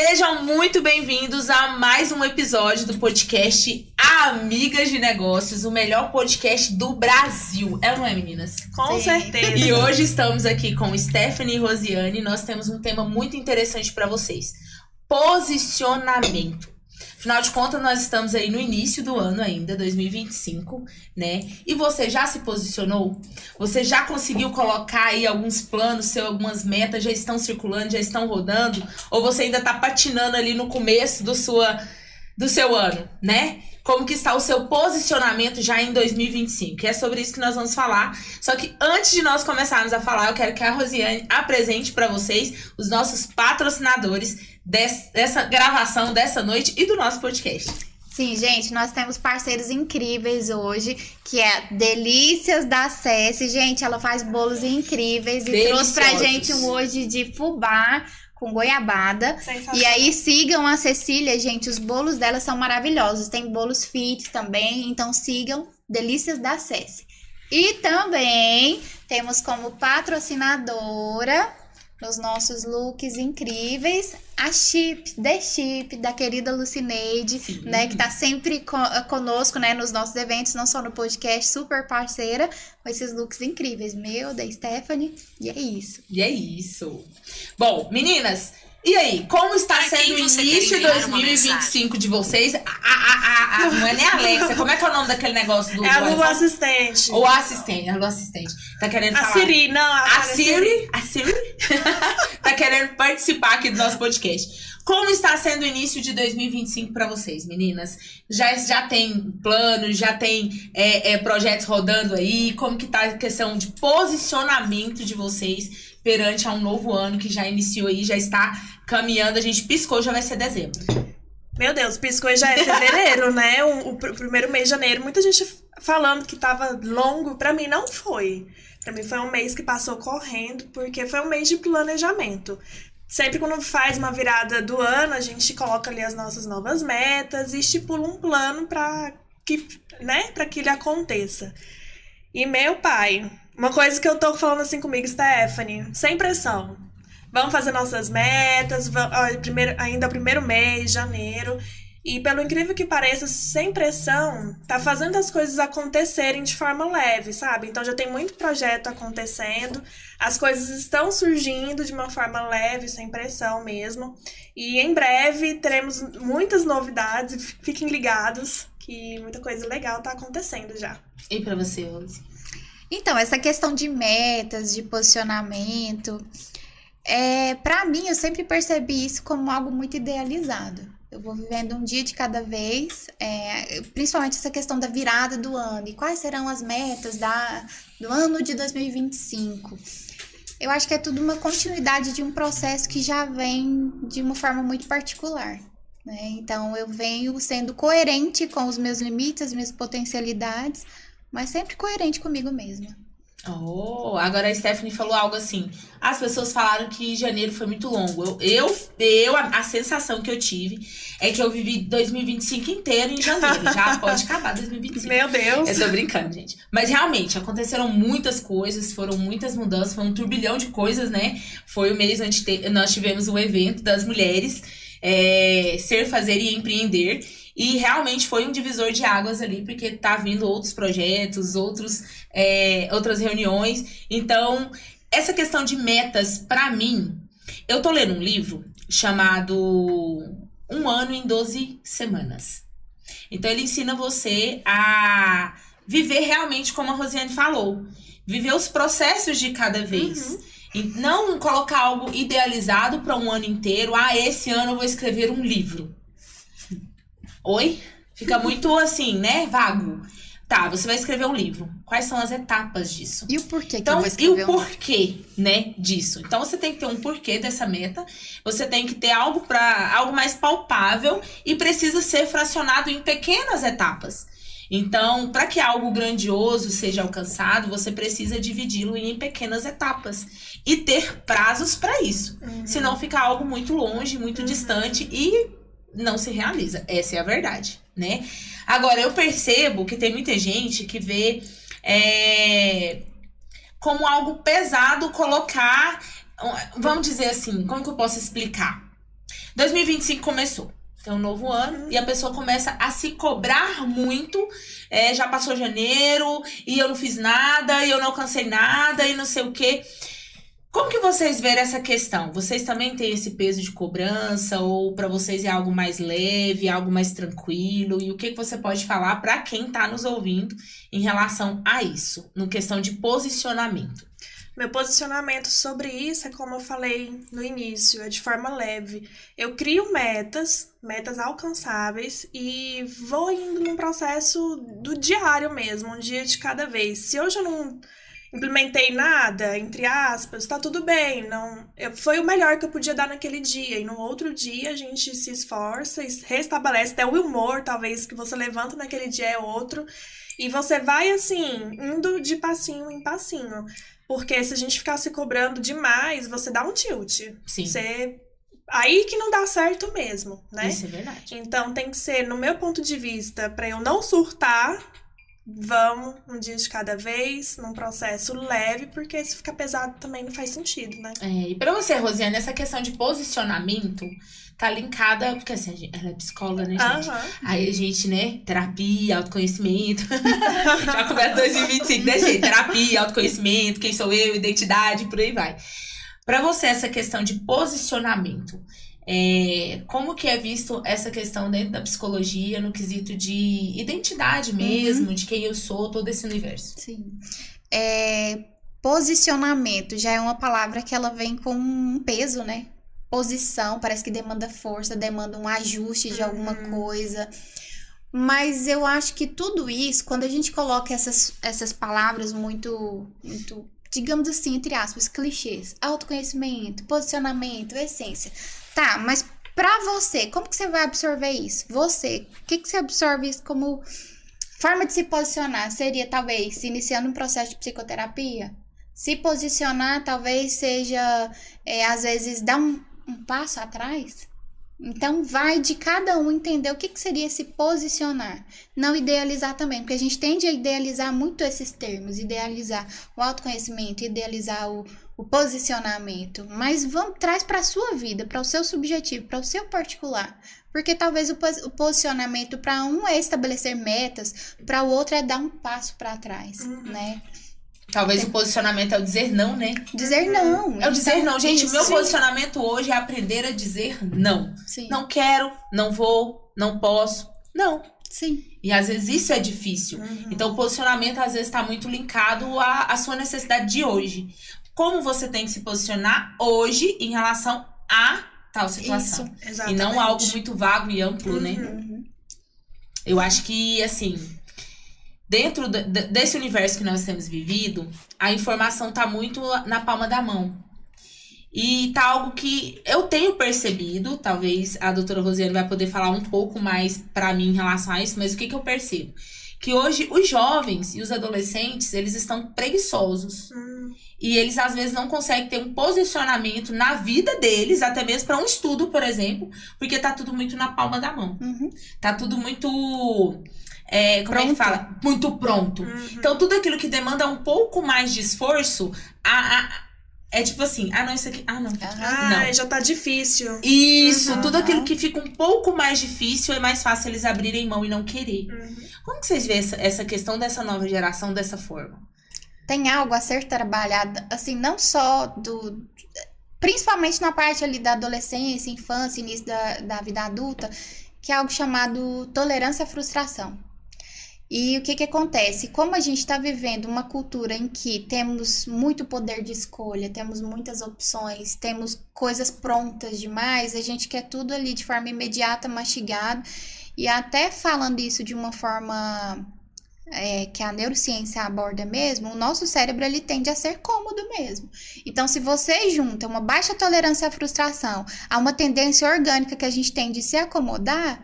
Sejam muito bem-vindos a mais um episódio do podcast Amigas de Negócios, o melhor podcast do Brasil. É ou não é, meninas? Com certeza. E hoje estamos aqui com Stephanie e Rosiane e nós temos um tema muito interessante para vocês. Posicionamento. Afinal de contas, nós estamos aí no início do ano ainda, 2025, né? E você já se posicionou? Você já conseguiu colocar aí alguns planos, algumas metas já estão circulando, já estão rodando? Ou você ainda tá patinando ali no começo do seu ano, né? Como que está o seu posicionamento já em 2025? E é sobre isso que nós vamos falar. Só que antes de nós começarmos a falar, eu quero que a Rosiane apresente para vocês os nossos patrocinadores dessa gravação dessa noite e do nosso podcast. Sim, gente, nós temos parceiros incríveis hoje, que é Delícias da Ceci. Gente, ela faz bolos incríveis e trouxe pra gente um hoje de fubá com goiabada. E aí sigam a Cecília, gente, os bolos dela são maravilhosos. Tem bolos fit também, então sigam Delícias da Ceci. E também temos como patrocinadora nos nossos looks incríveis, a The Chip, da querida Lucineide, né, que tá sempre conosco, né, nos nossos eventos, não só no podcast, super parceira, com esses looks incríveis, meu, da Stephanie, e é isso. E é isso. Bom, meninas, e aí, como está sendo o início de 2025 de vocês? Não é nem a Alexa, como é que é o nome daquele negócio do... É a Lu Assistente. O assistente, a Lu Assistente. Tá querendo falar... A Siri, não. A Siri? Tá querendo participar aqui do nosso podcast. Como está sendo o início de 2025 para vocês, meninas? Já tem planos, já tem projetos rodando aí? Como que tá a questão de posicionamento de vocês perante a um novo ano que já iniciou aí, já está caminhando, a gente piscou, já vai ser dezembro. Meu Deus, piscou e já é fevereiro, né? O primeiro mês de janeiro, muita gente falando que tava longo, pra mim não foi. Pra mim foi um mês que passou correndo, porque foi um mês de planejamento. Sempre quando faz uma virada do ano, a gente coloca ali as nossas novas metas e estipula um plano pra que ele aconteça. E meu pai, uma coisa que eu tô falando assim comigo, Stephanie, sem pressão. Vamos fazer nossas metas, ainda é o primeiro mês, janeiro. E pelo incrível que pareça, sem pressão, tá fazendo as coisas acontecerem de forma leve, sabe? Então já tem muito projeto acontecendo, as coisas estão surgindo de uma forma leve, sem pressão mesmo. E em breve teremos muitas novidades, fiquem ligados que muita coisa legal tá acontecendo já. E pra você, Rose? Então, essa questão de metas, de posicionamento, pra mim, eu sempre percebi isso como algo muito idealizado. Eu vou vivendo um dia de cada vez, principalmente essa questão da virada do ano. E quais serão as metas do ano de 2025? Eu acho que é tudo uma continuidade de um processo que já vem de uma forma muito particular, né? Então, eu venho sendo coerente com os meus limites, as minhas potencialidades, mas sempre coerente comigo mesma. Agora a Stephanie falou algo assim. As pessoas falaram que janeiro foi muito longo. A sensação que eu tive é que eu vivi 2025 inteiro em janeiro. Já pode acabar 2025. Meu Deus. Eu tô brincando, gente. Mas realmente, aconteceram muitas coisas, foram muitas mudanças, foi um turbilhão de coisas, né? Foi o mês onde nós tivemos o evento das mulheres, Ser, Fazer e Empreender. E realmente foi um divisor de águas ali, porque tá vindo outros projetos, outras reuniões. Então, essa questão de metas, pra mim, eu tô lendo um livro chamado Um Ano em 12 Semanas. Então, ele ensina você a viver realmente como a Rosiane falou. Viver os processos de cada vez. E não colocar algo idealizado para um ano inteiro. Esse ano eu vou escrever um livro. Oi? Fica muito assim, né? Vago. Tá, você vai escrever um livro. Quais são as etapas disso? E o porquê que então, eu vou escrever e o porquê, né, disso? Então, você tem que ter um porquê dessa meta. Você tem que ter algo mais palpável e precisa ser fracionado em pequenas etapas. Então, para que algo grandioso seja alcançado, você precisa dividi-lo em pequenas etapas e ter prazos para isso. Senão fica algo muito longe, muito distante e não se realiza. Essa é a verdade, né? Agora, eu percebo que tem muita gente que vê como algo pesado colocar... Vamos dizer assim, como que eu posso explicar? 2025 começou. É um novo ano e a pessoa começa a se cobrar muito. Já passou janeiro e eu não fiz nada, e eu não alcancei nada e não sei o quê. Como que vocês veem essa questão? Vocês também têm esse peso de cobrança ou para vocês é algo mais leve, algo mais tranquilo? E o que você pode falar para quem tá nos ouvindo em relação a isso, no questão de posicionamento? Meu posicionamento sobre isso é como eu falei no início, é de forma leve. Eu crio metas alcançáveis e vou indo num processo do diário mesmo, um dia de cada vez. Se hoje eu não implementei nada, entre aspas, tá tudo bem. Foi o melhor que eu podia dar naquele dia. E no outro dia a gente se esforça e restabelece. Até o humor, talvez, que você levanta naquele dia é outro. E você vai, assim, indo de passinho em passinho. Porque se a gente ficar se cobrando demais, você dá um tilt. Sim. Aí que não dá certo mesmo, né? Isso é verdade. Então tem que ser, no meu ponto de vista, pra eu não surtar, vamos um dia de cada vez, num processo leve, porque se ficar pesado também não faz sentido, né? E pra você, Rosiane, essa questão de posicionamento tá linkada, porque assim, ela é psicóloga, né, gente? Aí a gente, né, terapia, autoconhecimento. Já começa 2025, né, gente? Terapia, autoconhecimento, quem sou eu, identidade, por aí vai. Pra você, essa questão de posicionamento, como que é visto essa questão dentro da psicologia, no quesito de identidade mesmo, de quem eu sou, todo esse universo? Sim. Posicionamento já é uma palavra que ela vem com um peso, né? Posição, parece que demanda força, demanda um ajuste de alguma coisa. Mas eu acho que tudo isso, quando a gente coloca essas palavras muito, digamos assim, entre aspas, clichês, autoconhecimento, posicionamento, essência. Tá, mas pra você, como que você vai absorver isso? Você, o que você absorve isso como forma de se posicionar? Seria, talvez, iniciando um processo de psicoterapia? Se posicionar, talvez seja, às vezes, dar um passo atrás. Então, vai de cada um entender o que seria se posicionar. Não idealizar também, porque a gente tende a idealizar muito esses termos. Idealizar o autoconhecimento, idealizar o posicionamento. Mas traz para a sua vida, para o seu subjetivo, para o seu particular. Porque talvez o posicionamento para um é estabelecer metas, para o outro é dar um passo para trás, né? Talvez o posicionamento é o dizer não, né? Dizer não. É o dizer não, gente. O meu posicionamento hoje é aprender a dizer não. Sim. Não quero, não vou, não posso. Não. Sim. E às vezes isso é difícil. Então o posicionamento às vezes está muito linkado à sua necessidade de hoje. Como você tem que se posicionar hoje em relação a tal situação. Isso, exatamente. E não algo muito vago e amplo, né? Eu acho que, assim, dentro desse universo que nós temos vivido, a informação tá muito na palma da mão. E tá algo que eu tenho percebido, talvez a doutora Rosiane vai poder falar um pouco mais pra mim em relação a isso, mas o que eu percebo? Que hoje os jovens e os adolescentes, eles estão preguiçosos. E eles, às vezes, não conseguem ter um posicionamento na vida deles, até mesmo para um estudo, por exemplo, porque tá tudo muito na palma da mão. Tá tudo muito... como é que fala? Muito pronto. Então, tudo aquilo que demanda um pouco mais de esforço, é tipo assim, não, isso aqui... não. Não. Já tá difícil. Isso, tudo aquilo que fica um pouco mais difícil, é mais fácil eles abrirem mão e não querer. Como que vocês veem essa questão dessa nova geração dessa forma? Tem algo a ser trabalhado, assim, não só principalmente na parte ali da adolescência, infância, início da vida adulta, que é algo chamado tolerância à frustração. E o que acontece? Como a gente está vivendo uma cultura em que temos muito poder de escolha, temos muitas opções, temos coisas prontas demais, a gente quer tudo ali de forma imediata, mastigado, e até falando isso de uma forma... que a neurociência aborda mesmo, o nosso cérebro ele tende a ser cômodo mesmo. Então, se você junta uma baixa tolerância à frustração a uma tendência orgânica que a gente tem de se acomodar,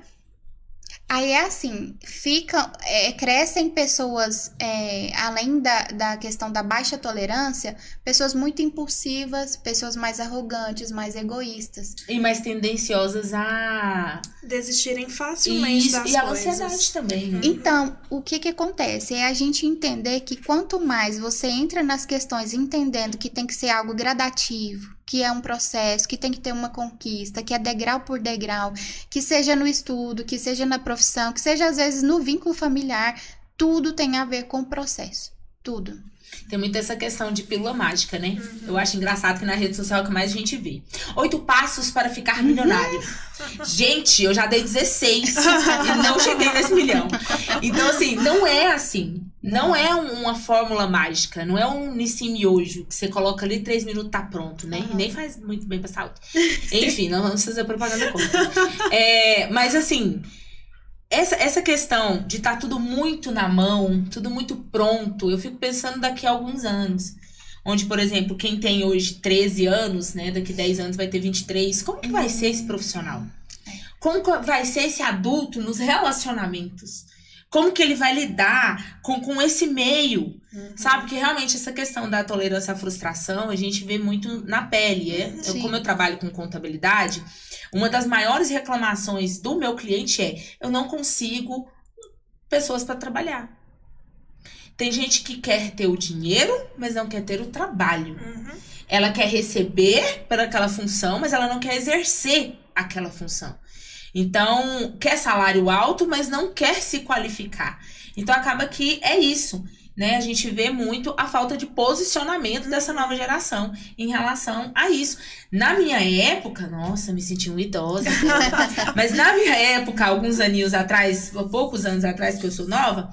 aí é assim, crescem pessoas, além da questão da baixa tolerância, pessoas muito impulsivas, pessoas mais arrogantes, mais egoístas. E mais tendenciosas a... desistirem facilmente das coisas. E a ansiedade também, né? Então, o que acontece? É a gente entender que quanto mais você entra nas questões entendendo que tem que ser algo gradativo, que é um processo, que tem que ter uma conquista, que é degrau por degrau, que seja no estudo, que seja na profissão, que seja às vezes no vínculo familiar, tudo tem a ver com o processo. Tudo. Tem muito essa questão de pílula mágica, né? Eu acho engraçado que na rede social é o que mais a gente vê. 8 passos para ficar milionário. Gente, eu já dei 16 e não cheguei nesse milhão. Então, assim, não é assim. Não é uma fórmula mágica. Não é um Nissin Miojo que você coloca ali 3 minutos tá pronto, né? E nem faz muito bem pra saúde. Enfim, não vamos fazer propaganda contra. Mas, assim... Essa questão de estar tudo muito na mão, tudo muito pronto, eu fico pensando daqui a alguns anos. Onde, por exemplo, quem tem hoje 13 anos, né, daqui a 10 anos vai ter 23. Como que vai ser esse profissional? Como que vai ser esse adulto nos relacionamentos? Como que ele vai lidar com esse meio? Sabe? Porque realmente essa questão da tolerância à frustração, a gente vê muito na pele. Como eu trabalho com contabilidade... Uma das maiores reclamações do meu cliente é: eu não consigo pessoas para trabalhar. Tem gente que quer ter o dinheiro, mas não quer ter o trabalho. Ela quer receber por aquela função, mas ela não quer exercer aquela função. Então, quer salário alto, mas não quer se qualificar. Então, acaba que é isso. Né, a gente vê muito a falta de posicionamento dessa nova geração em relação a isso. Na minha época, nossa, me senti uma idosa. Mas na minha época, alguns aninhos atrás, poucos anos atrás que eu sou nova,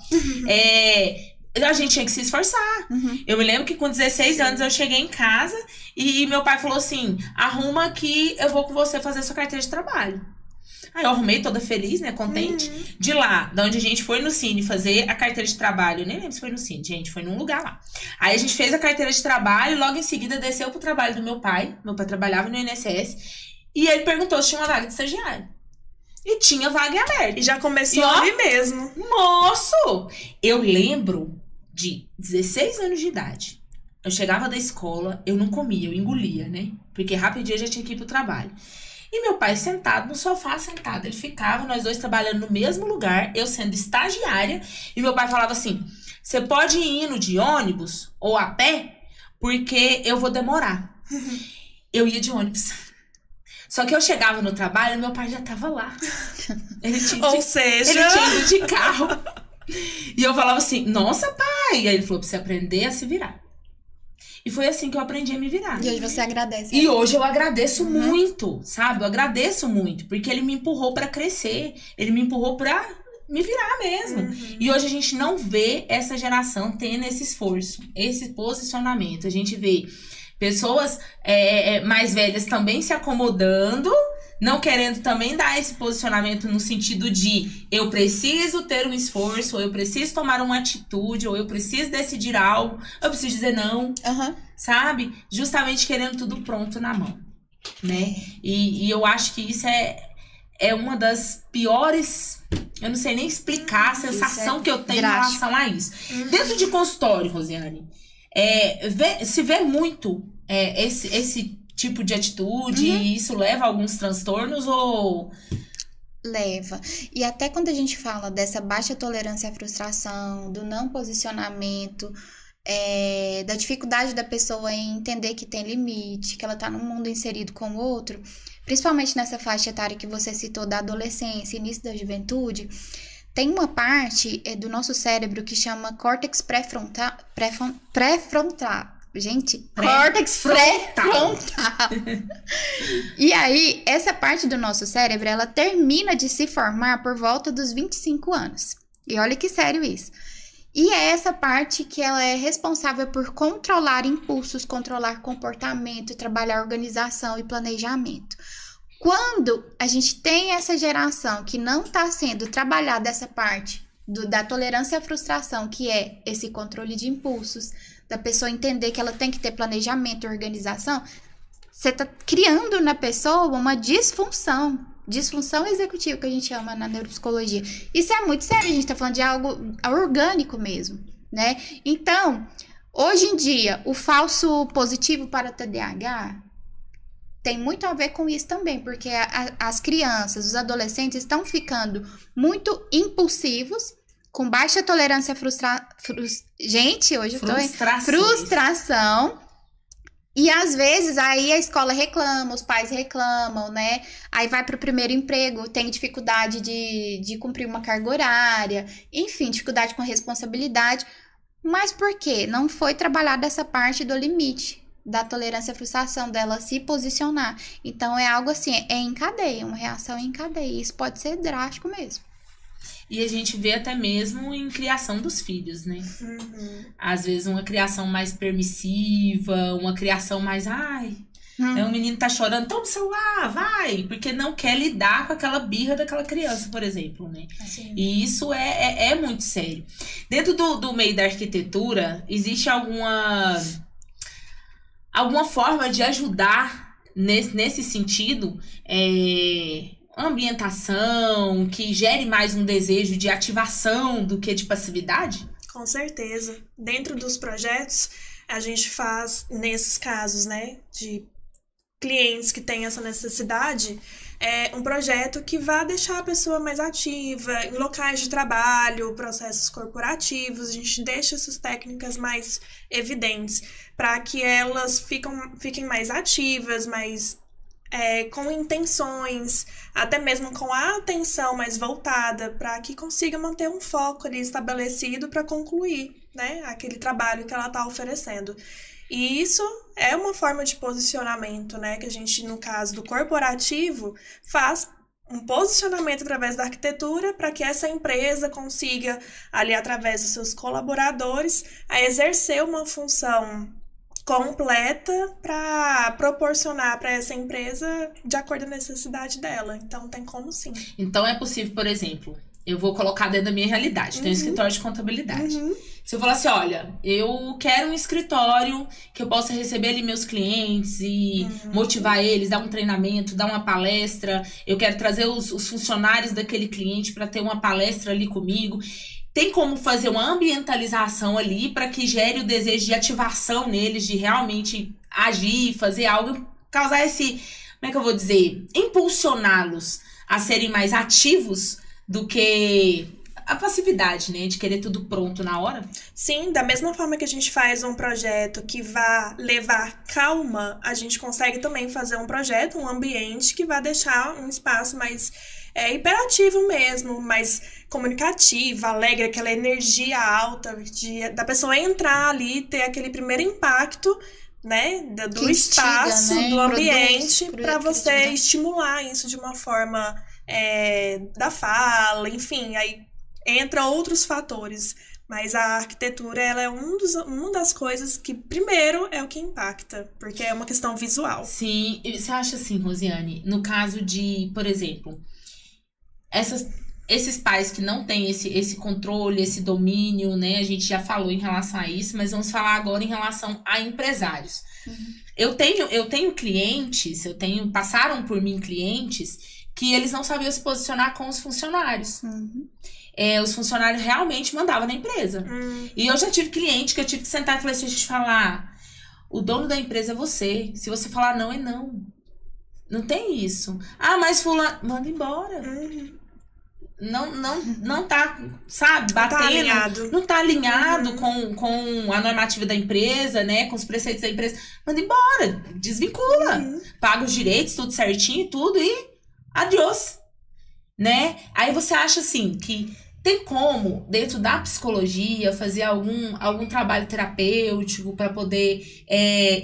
a gente tinha que se esforçar. Eu me lembro que com 16 anos eu cheguei em casa e meu pai falou assim: arruma que eu vou com você fazer sua carteira de trabalho. Aí eu arrumei toda feliz, né, contente. De lá, da onde a gente foi no Cine fazer a carteira de trabalho. Eu nem lembro se foi no Cine, gente, foi num lugar lá. Aí a gente fez a carteira de trabalho e logo em seguida desceu pro trabalho do meu pai. Meu pai trabalhava no INSS. E ele perguntou se tinha uma vaga de estagiário. E tinha vaga aberta. E já começou ali mesmo. Moço! Eu lembro de 16 anos de idade. Eu chegava da escola, eu não comia, eu engolia, né? Porque rapidinho eu já tinha que ir pro trabalho. E meu pai sentado no sofá, ele ficava, nós dois trabalhando no mesmo lugar, eu sendo estagiária, e meu pai falava assim: você pode ir indo de ônibus ou a pé, porque eu vou demorar. Eu ia de ônibus. Só que eu chegava no trabalho e meu pai já tava lá. Ele tinha ido de carro. E eu falava assim: nossa, pai! E aí ele falou: pra você aprender a se virar. E foi assim que eu aprendi a me virar. E hoje você agradece. E hoje eu agradeço muito, sabe? Eu agradeço muito, porque ele me empurrou pra crescer. Ele me empurrou pra me virar mesmo. E hoje a gente não vê essa geração tendo esse esforço, esse posicionamento. A gente vê pessoas mais velhas também se acomodando, não querendo também dar esse posicionamento no sentido de eu preciso ter um esforço, ou eu preciso tomar uma atitude, ou eu preciso decidir algo, eu preciso dizer não, sabe? Justamente querendo tudo pronto na mão, né? E eu acho que isso é uma das piores, eu não sei nem explicar a sensação que eu tenho em relação a isso. Dentro de consultório, Rosiane, se vê muito esse tipo de atitude, e isso leva a alguns transtornos ou... Leva. E até quando a gente fala dessa baixa tolerância à frustração, do não posicionamento, da dificuldade da pessoa em entender que tem limite, que ela tá num mundo inserido com o outro, principalmente nessa faixa etária que você citou da adolescência, início da juventude, tem uma parte do nosso cérebro que chama córtex pré-frontal. Gente, córtex pré-frontal. E aí, essa parte do nosso cérebro, ela termina de se formar por volta dos 25 anos. E olha que sério isso. E é essa parte que ela é responsável por controlar impulsos, controlar comportamento, trabalhar organização e planejamento. Quando a gente tem essa geração que não está sendo trabalhada essa parte da tolerância à frustração, que é esse controle de impulsos, da pessoa entender que ela tem que ter planejamento, organização, você tá criando na pessoa uma disfunção executiva, que a gente chama na neuropsicologia. Isso é muito sério, a gente tá falando de algo orgânico mesmo, né? Então, hoje em dia, o falso positivo para TDAH tem muito a ver com isso também, porque as crianças, os adolescentes estão ficando muito impulsivos, com baixa tolerância à frustração. Gente, hoje eu tô em frustração. E às vezes aí a escola reclama, os pais reclamam, né? Aí vai para o primeiro emprego, tem dificuldade de cumprir uma carga horária, enfim, dificuldade com a responsabilidade. Mas por quê? Não foi trabalhada essa parte do limite, da tolerância à frustração, dela se posicionar. Então é algo assim, é em cadeia, uma reação em cadeia. Isso pode ser drástico mesmo. E a gente vê até mesmo em criação dos filhos, né? Às vezes uma criação mais permissiva, uma criação mais, o menino tá chorando, toma o celular, vai! Porque não quer lidar com aquela birra daquela criança, por exemplo, né? Assim. E isso é muito sério. Dentro do meio da arquitetura, existe alguma forma de ajudar nesse sentido, ambientação, que gere mais um desejo de ativação do que de passividade? Com certeza. Dentro dos projetos, a gente faz, nesses casos, né, de clientes que têm essa necessidade, um projeto que vai deixar a pessoa mais ativa em locais de trabalho, processos corporativos. A gente deixa essas técnicas mais evidentes para que elas fiquem mais ativas, mais com intenções, até mesmo com a atenção mais voltada, para que consiga manter um foco ali estabelecido para concluir, né, aquele trabalho que ela está oferecendo. E isso é uma forma de posicionamento, né, que a gente, no caso do corporativo, faz um posicionamento através da arquitetura para que essa empresa consiga, ali através dos seus colaboradores, exercer uma função completa para proporcionar para essa empresa de acordo com a necessidade dela. Então, tem como sim. Então, é possível, por exemplo, eu vou colocar dentro da minha realidade, tenho um escritório de contabilidade. Se eu falar assim, olha, eu quero um escritório que eu possa receber ali meus clientes e motivar eles, dar um treinamento, dar uma palestra, eu quero trazer os funcionários daquele cliente para ter uma palestra ali comigo. Tem como fazer uma ambientalização ali para que gere o desejo de ativação neles, de realmente agir, fazer algo, causar esse, como é que eu vou dizer, impulsioná-los a serem mais ativos do que a passividade, né, de querer tudo pronto na hora? Sim, da mesma forma que a gente faz um projeto que vá levar calma, a gente consegue também fazer um projeto, um ambiente que vai deixar um espaço mais hiperativo mesmo, mais comunicativo, alegre, aquela energia alta da pessoa entrar ali, ter aquele primeiro impacto, né, do espaço, né, do ambiente, para você estimular isso de uma forma da fala, enfim, aí entra outros fatores. Mas a arquitetura, ela é uma das coisas que, primeiro, é o que impacta, porque é uma questão visual. Sim, e você acha assim, Rosiane, no caso de, por exemplo, esses pais que não têm esse controle, esse domínio, né? A gente já falou em relação a isso, mas vamos falar agora em relação a empresários. Eu tenho clientes, passaram por mim clientes que eles não sabiam se posicionar com os funcionários. Os funcionários realmente mandavam na empresa. E eu já tive cliente que eu tive que sentar e falar assim, a gente falar, o dono da empresa é você. Se você falar não, é não. Não tem isso. Ah, mas fulano, manda embora. Não tá, sabe, batendo. Não tá alinhado com a normativa da empresa, né? Com os preceitos da empresa. Manda embora, desvincula. Paga os direitos, tudo certinho, tudo e adiós. Né? Aí você acha assim que tem como, dentro da psicologia, fazer algum trabalho terapêutico para poder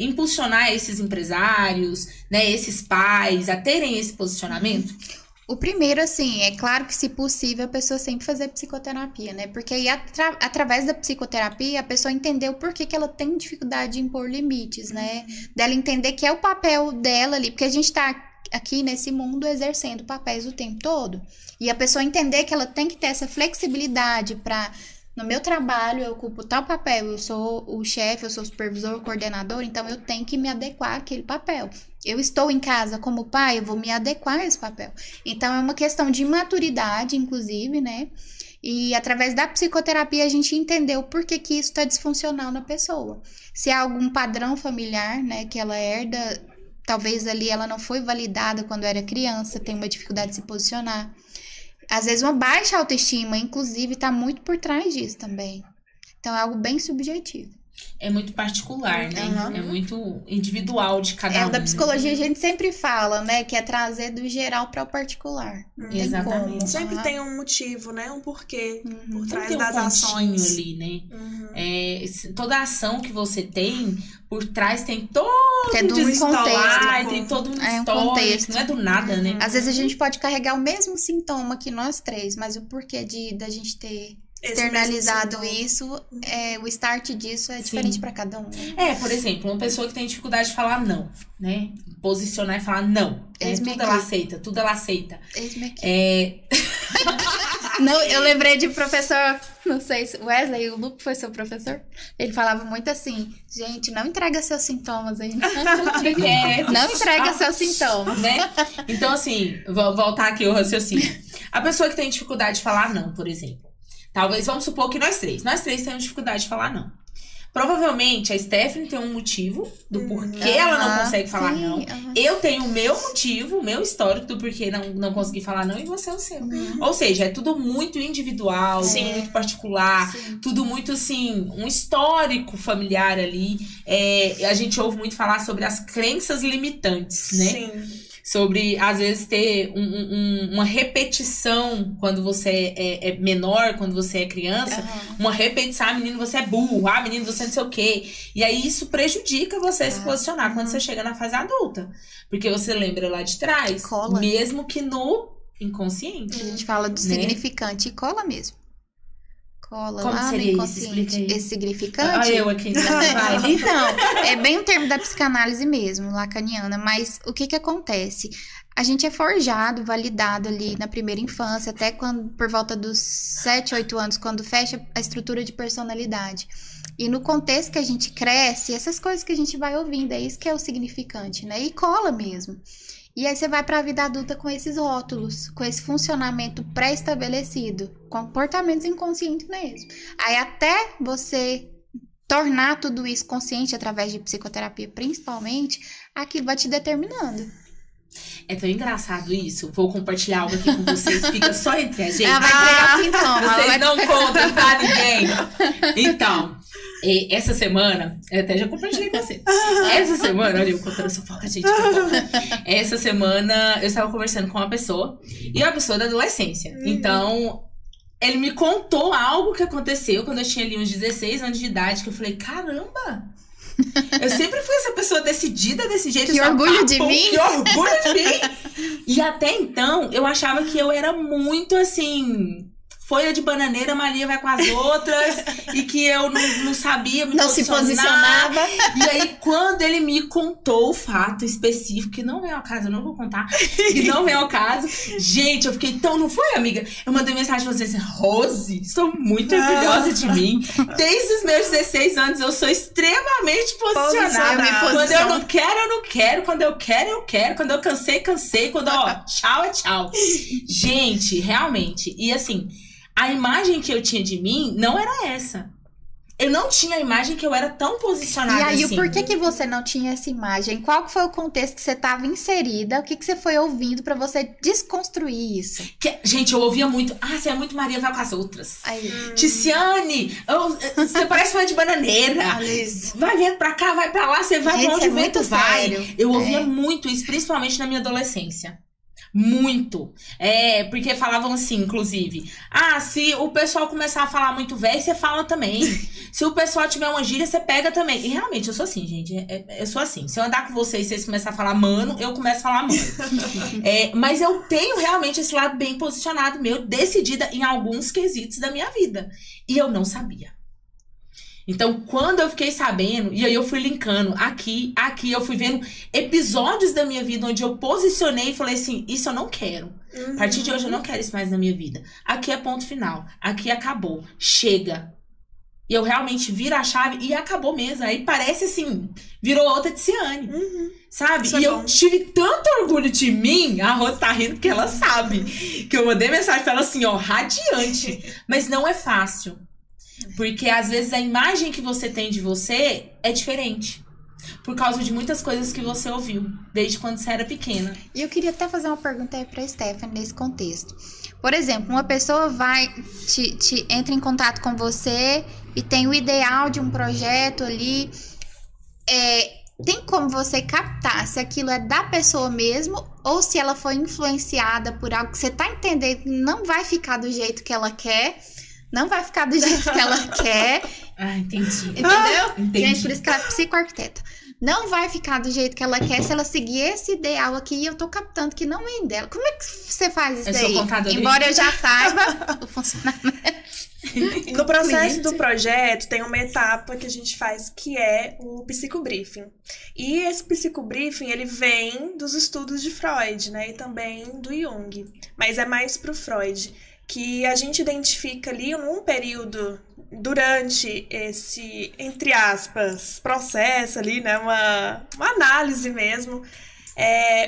impulsionar esses empresários, né, esses pais a terem esse posicionamento? O primeiro, assim, é claro que, se possível, a pessoa sempre fazer psicoterapia, né? Porque aí, através da psicoterapia, a pessoa entendeu por que ela tem dificuldade de impor limites, né? Dela entender que é o papel dela ali, porque a gente tá aqui nesse mundo exercendo papéis o tempo todo. E a pessoa entender que ela tem que ter essa flexibilidade para, no meu trabalho, eu ocupo tal papel, eu sou o chefe, eu sou o supervisor, o coordenador, então eu tenho que me adequar àquele papel. Eu estou em casa como pai, eu vou me adequar a esse papel. Então, é uma questão de maturidade, inclusive, né? E através da psicoterapia a gente entendeu por que isso está disfuncional na pessoa. Se há algum padrão familiar, né, que ela herda, talvez ali ela não foi validada quando era criança, tem uma dificuldade de se posicionar. Às vezes uma baixa autoestima, inclusive, está muito por trás disso também. Então é algo bem subjetivo. É muito particular, né? É muito individual de cada um. Da psicologia a gente sempre fala, né? Que é trazer do geral para o particular. Exatamente. Como. Sempre tem um motivo, né? Um porquê por trás tem das ações ali, né? Toda ação que você tem, por trás tem todo um contexto. Tem todo um histórico. Não é do nada, né? Às vezes a gente pode carregar o mesmo sintoma que nós três, mas o porquê da gente ter externalizado isso, o start disso é diferente para cada um. Por exemplo, uma pessoa que tem dificuldade de falar não, né? Posicionar e falar não. Tudo ela aceita. Não, eu lembrei de professor, não sei se Wesley, o Lupo foi seu professor, ele falava muito assim, gente, não entrega seus sintomas aí. Não entrega seus sintomas. Né? Então, assim, vou voltar aqui ao raciocínio. A pessoa que tem dificuldade de falar não, por exemplo. Talvez, vamos supor que nós três temos dificuldade de falar não. Provavelmente a Stephanie tem um motivo do porquê ela não consegue falar não. Eu tenho o meu motivo, o meu histórico do porquê não consegui falar não, e você é o seu. Ou seja, é tudo muito individual, muito particular, tudo muito assim, um histórico familiar ali. A gente ouve muito falar sobre as crenças limitantes, né? Sim. Sobre, às vezes, ter uma repetição quando você é menor, quando você é criança. Uma repetição, menino, você é burro. Menino, você não sei o quê. E aí, isso prejudica você se posicionar quando você chega na fase adulta. Porque você lembra lá de trás, mesmo que no inconsciente. A gente fala do significante e cola mesmo. Cola como lá no seria inconsciente. Esse significante? Eu aqui. Vai. Então, é bem um termo da psicanálise mesmo, lacaniana. Mas o que acontece? A gente é forjado, validado ali na primeira infância, até quando, por volta dos 7, 8 anos, quando fecha a estrutura de personalidade. E no contexto que a gente cresce, essas coisas que a gente vai ouvindo, é isso que é o significante, né? E cola mesmo. E aí você vai para a vida adulta com esses rótulos, com esse funcionamento pré-estabelecido, comportamentos inconscientes mesmo. Aí até você tornar tudo isso consciente através de psicoterapia, principalmente, aquilo vai te determinando. É tão engraçado isso. Vou compartilhar algo aqui com vocês. Fica só entre a gente. Ela vai entregar sintoma. Vocês não contam pra ninguém. Então, essa semana... Eu até já compartilhei com você. Essa semana... Olha, eu contando essa fofoca, gente. Essa semana, eu estava conversando com uma pessoa. E uma pessoa da adolescência. Então, ele me contou algo que aconteceu quando eu tinha ali uns 16 anos de idade. Que eu falei, caramba... Eu sempre fui essa pessoa decidida desse jeito. Que orgulho de mim. Que orgulho de mim. E até então, eu achava que eu era muito assim... Folha de bananeira, Maria vai com as outras. E que eu não sabia me não posicionar. Se posicionava. E aí, quando ele me contou o fato específico, que não vem ao caso, eu não vou contar. Que não vem ao caso. Gente, eu fiquei tão... Não foi, amiga? Eu mandei mensagem pra vocês. Rose, estou muito orgulhosa de mim. Desde os meus 16 anos, eu sou extremamente posicionada. Quando eu não quero, eu não quero. Quando eu quero, eu quero. Quando eu cansei, cansei. Quando, tchau, é tchau. Gente, realmente. E assim... A imagem que eu tinha de mim não era essa. Eu não tinha a imagem que eu era tão posicionada assim. E aí, o porquê que você não tinha essa imagem? Qual foi o contexto que você estava inserida? O que você foi ouvindo pra você desconstruir isso? Gente, eu ouvia muito. Você é muito Maria, vai com as outras. Ticiane, você parece folha de bananeira. Vai vendo pra cá, vai pra lá, você vai pra onde o vento vai. Sério. Eu ouvia muito isso, principalmente na minha adolescência. Muito. Porque falavam assim, inclusive. Se o pessoal começar a falar muito velho, você fala também. Se o pessoal tiver uma gíria, você pega também. E realmente, eu sou assim, gente. Eu sou assim. Se eu andar com vocês e vocês começarem a falar mano, eu começo a falar mano. Mas eu tenho realmente esse lado bem posicionado meu, decidida em alguns quesitos da minha vida. E eu não sabia. Então, quando eu fiquei sabendo, e aí eu fui linkando aqui, eu fui vendo episódios da minha vida onde eu posicionei e falei assim, isso eu não quero. A partir de hoje eu não quero isso mais na minha vida. Aqui é ponto final. Aqui acabou. Chega. E eu realmente viro a chave e acabou mesmo. Aí parece assim, virou outra Ticiane. Sabe? Isso e eu tive tanto orgulho de mim, a Rose tá rindo porque ela sabe. Que eu mandei mensagem pra ela assim, radiante. Mas não é fácil. Porque às vezes a imagem que você tem de você é diferente. Por causa de muitas coisas que você ouviu desde quando você era pequena. E eu queria até fazer uma pergunta aí pra Stephanie nesse contexto. Por exemplo, uma pessoa entra em contato com você e tem o ideal de um projeto ali. Tem como você captar se aquilo é da pessoa mesmo ou se ela foi influenciada por algo que você tá entendendo que não vai ficar do jeito que ela quer. Não vai ficar do jeito que ela quer. Ah, entendi. Entendeu? Entendi. Gente, por isso que ela é psicoarquiteta. Não vai ficar do jeito que ela quer se ela seguir esse ideal aqui e eu tô captando que não vem dela. Como é que você faz isso Eu daí? sou contadora. Embora eu já saiba o funcionamento. No processo do projeto, tem uma etapa que a gente faz que é o psicobriefing. E esse psicobriefing, ele vem dos estudos de Freud, né? E também do Jung. Mas é mais pro Freud. Que a gente identifica ali num período, durante esse, entre aspas, processo ali, né? Uma análise mesmo.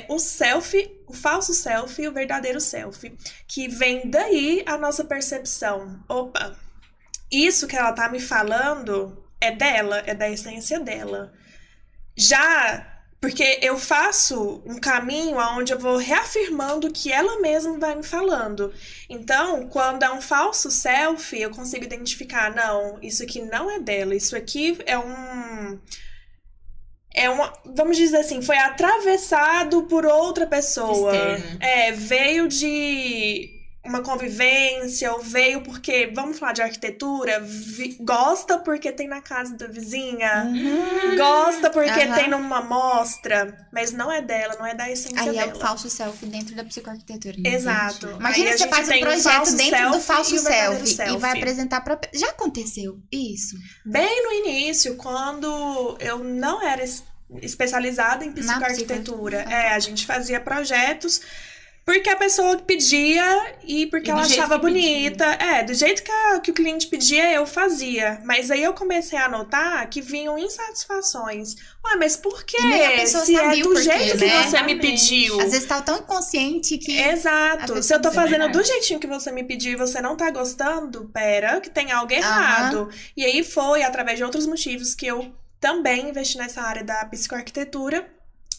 O self, o falso self e o verdadeiro self, que vem daí a nossa percepção. Opa, isso que ela tá me falando é dela, é da essência dela. Já porque eu faço um caminho onde eu vou reafirmando o que ela mesma vai me falando. Então, quando é um falso self, eu consigo identificar, não, isso aqui não é dela, isso aqui vamos dizer assim, foi atravessado por outra pessoa. Externo. Veio de uma convivência, ou veio porque, vamos falar de arquitetura, gosta porque tem na casa da vizinha, gosta porque tem numa mostra, mas não é dela, não é da essência Aí dela. é o falso self dentro da psicoarquitetura. Exato. Imagina Aí você faz um projeto dentro do falso self self e vai apresentar pra... Já aconteceu isso? Bem no início, quando eu não era especializada em psicoarquitetura. A gente fazia projetos porque a pessoa pedia e porque ela achava bonita. Do jeito que o cliente pedia, eu fazia. Mas aí eu comecei a notar que vinham insatisfações. Ué, mas por quê? Se é do jeito que você me pediu. Às vezes tá tão inconsciente que... Exato. Se eu tô fazendo do jeitinho que você me pediu e você não tá gostando, pera, que tem algo errado. E aí foi, através de outros motivos, que eu também investi nessa área da psicoarquitetura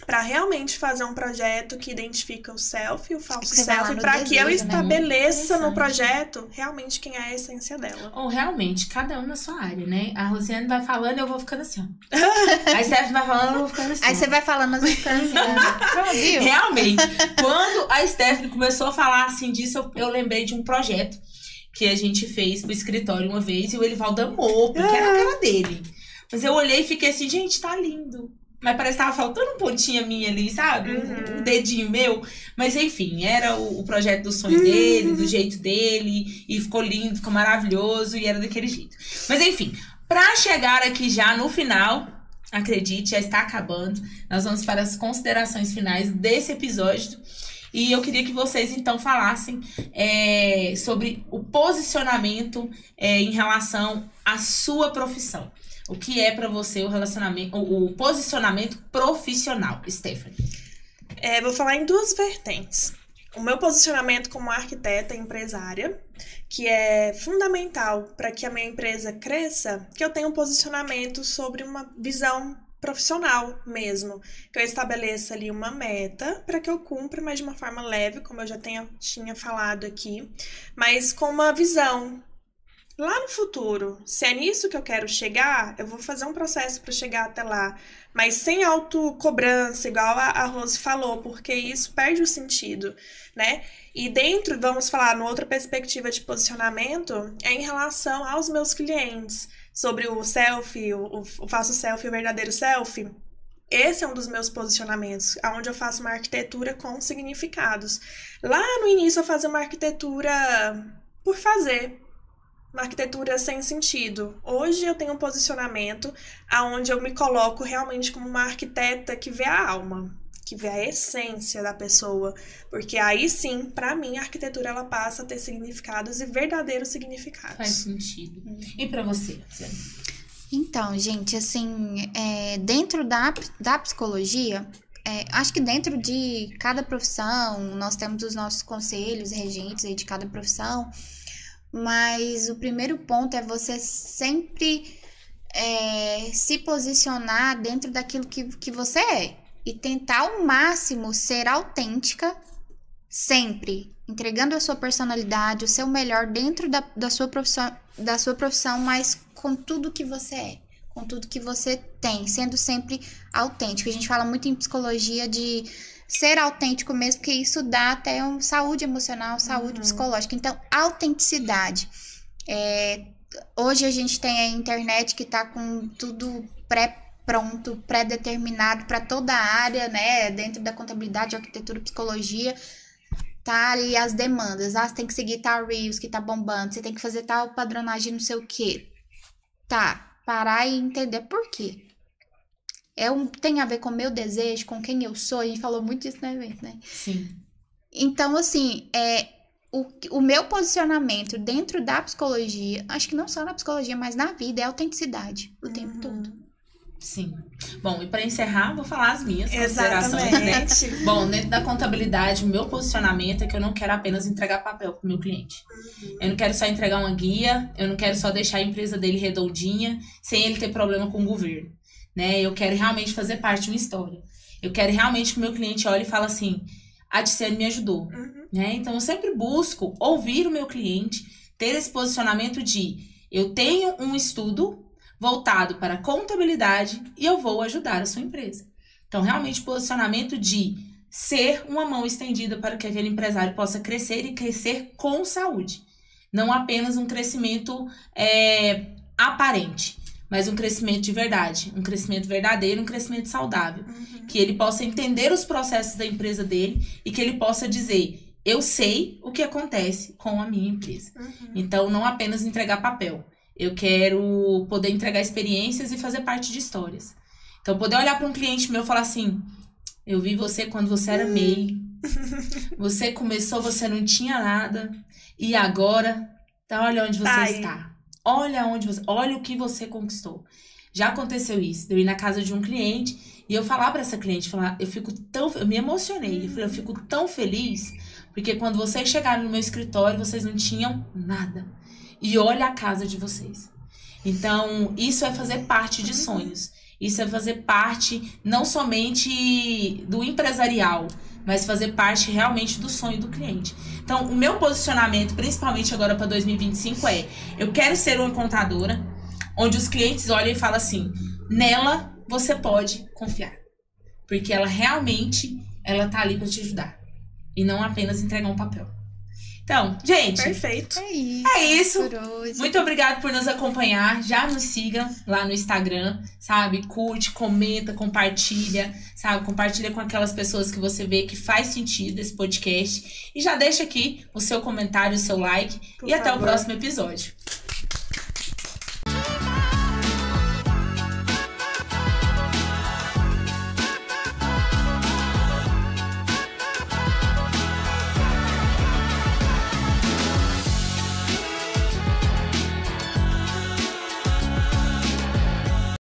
para realmente fazer um projeto que identifica o self e o falso self, para que eu estabeleça no projeto realmente quem é a essência dela. Ou realmente, cada um na sua área, né? A Rosiane vai falando e eu vou ficando assim, ó. A Steph vai falando, eu vou ficando assim. Aí você vai falando, eu vou ficando assim. Realmente, quando a Steph começou a falar assim disso, eu lembrei de um projeto que a gente fez pro escritório uma vez e o Elivaldo amou, porque era a cara dele. Mas eu olhei e fiquei assim, gente, tá lindo. Mas parece que tava faltando um pontinho minha ali, sabe? Um dedinho meu. Mas enfim, era o projeto do sonho dele, do jeito dele. E ficou lindo, ficou maravilhoso. E era daquele jeito. Mas enfim, pra chegar aqui já no final, acredite, já está acabando. Nós vamos para as considerações finais desse episódio. E eu queria que vocês, então, falassem sobre o posicionamento em relação à sua profissão. O que é pra você o posicionamento profissional, Stephanie? Vou falar em duas vertentes. O meu posicionamento como arquiteta e empresária, que é fundamental para que a minha empresa cresça, que eu tenha um posicionamento sobre uma visão profissional mesmo. Que eu estabeleça ali uma meta para que eu cumpra, mas de uma forma leve, como eu já tinha falado aqui, mas com uma visão. Lá no futuro, se é nisso que eu quero chegar, eu vou fazer um processo para chegar até lá. Mas sem autocobrança, igual a Rose falou, porque isso perde o sentido, né? E dentro, vamos falar, numa outra perspectiva de posicionamento, é em relação aos meus clientes, sobre o selfie, o falso selfie e o verdadeiro selfie. Esse é um dos meus posicionamentos, onde eu faço uma arquitetura com significados. Lá no início eu fazia uma arquitetura por fazer. Uma arquitetura sem sentido. Hoje eu tenho um posicionamento onde eu me coloco realmente como uma arquiteta que vê a alma, que vê a essência da pessoa. Porque aí sim, pra mim, a arquitetura ela passa a ter significados e verdadeiros significados. Faz sentido. E pra você, Zé? Então, gente, assim, dentro da psicologia, acho que dentro de cada profissão, nós temos os nossos conselhos regentes aí de cada profissão. Mas o primeiro ponto é você sempre se posicionar dentro daquilo que você é. E tentar ao máximo ser autêntica, sempre entregando a sua personalidade, o seu melhor dentro da sua profissão, mas com tudo que você é, com tudo que você tem, sendo sempre autêntico. A gente fala muito em psicologia de ser autêntico mesmo, porque isso dá até saúde emocional, saúde psicológica. Então, autenticidade. Hoje a gente tem a internet que tá com tudo pré-pronto, pré-determinado para toda a área, né? Dentro da contabilidade, arquitetura, psicologia, tá ali as demandas. Você tem que seguir tal Reels que tá bombando, você tem que fazer tal padronagem, não sei o quê. Tá, parar e entender por quê. Tem a ver com o meu desejo, com quem eu sou. A gente falou muito disso no evento, né? Sim. Então, assim, o meu posicionamento dentro da psicologia, acho que não só na psicologia, mas na vida, é autenticidade o tempo todo. Sim. Bom, e para encerrar, vou falar as minhas considerações, né? Bom, dentro da contabilidade, o meu posicionamento é que eu não quero apenas entregar papel pro meu cliente. Eu não quero só entregar uma guia, eu não quero só deixar a empresa dele redondinha, sem ele ter problema com o governo, né? Eu quero realmente fazer parte de uma história. Eu quero realmente que o meu cliente olhe e fale assim, a Ticiane me ajudou, né? Então, eu sempre busco ouvir o meu cliente, ter esse posicionamento de eu tenho um estudo voltado para contabilidade e eu vou ajudar a sua empresa. Então, realmente, posicionamento de ser uma mão estendida para que aquele empresário possa crescer e crescer com saúde. Não apenas um crescimento aparente, mas um crescimento de verdade, um crescimento verdadeiro, um crescimento saudável. Que ele possa entender os processos da empresa dele e que ele possa dizer, eu sei o que acontece com a minha empresa. Então, não apenas entregar papel. Eu quero poder entregar experiências e fazer parte de histórias. Então, poder olhar para um cliente meu e falar assim, eu vi você quando você era MEI. Você começou, você não tinha nada. E agora, olha onde você está. Olha o que você conquistou. Já aconteceu isso, de eu ir na casa de um cliente e eu falar para essa cliente, eu me emocionei. Eu fico tão feliz, porque quando vocês chegaram no meu escritório, vocês não tinham nada. E olha a casa de vocês. Então, isso é fazer parte de sonhos. Isso é fazer parte, não somente do empresarial, mas fazer parte realmente do sonho do cliente. Então, o meu posicionamento, principalmente agora para 2025, eu quero ser uma contadora, onde os clientes olham e falam assim, nela você pode confiar. Porque ela realmente, ela tá ali para te ajudar. E não apenas entregar um papel. Então, gente, perfeito. É isso. Muito obrigada por nos acompanhar. Já nos sigam lá no Instagram, sabe? Curte, comenta, compartilha, sabe? Compartilha com aquelas pessoas que você vê que faz sentido esse podcast. E já deixa aqui o seu comentário, o seu like. E até o próximo episódio.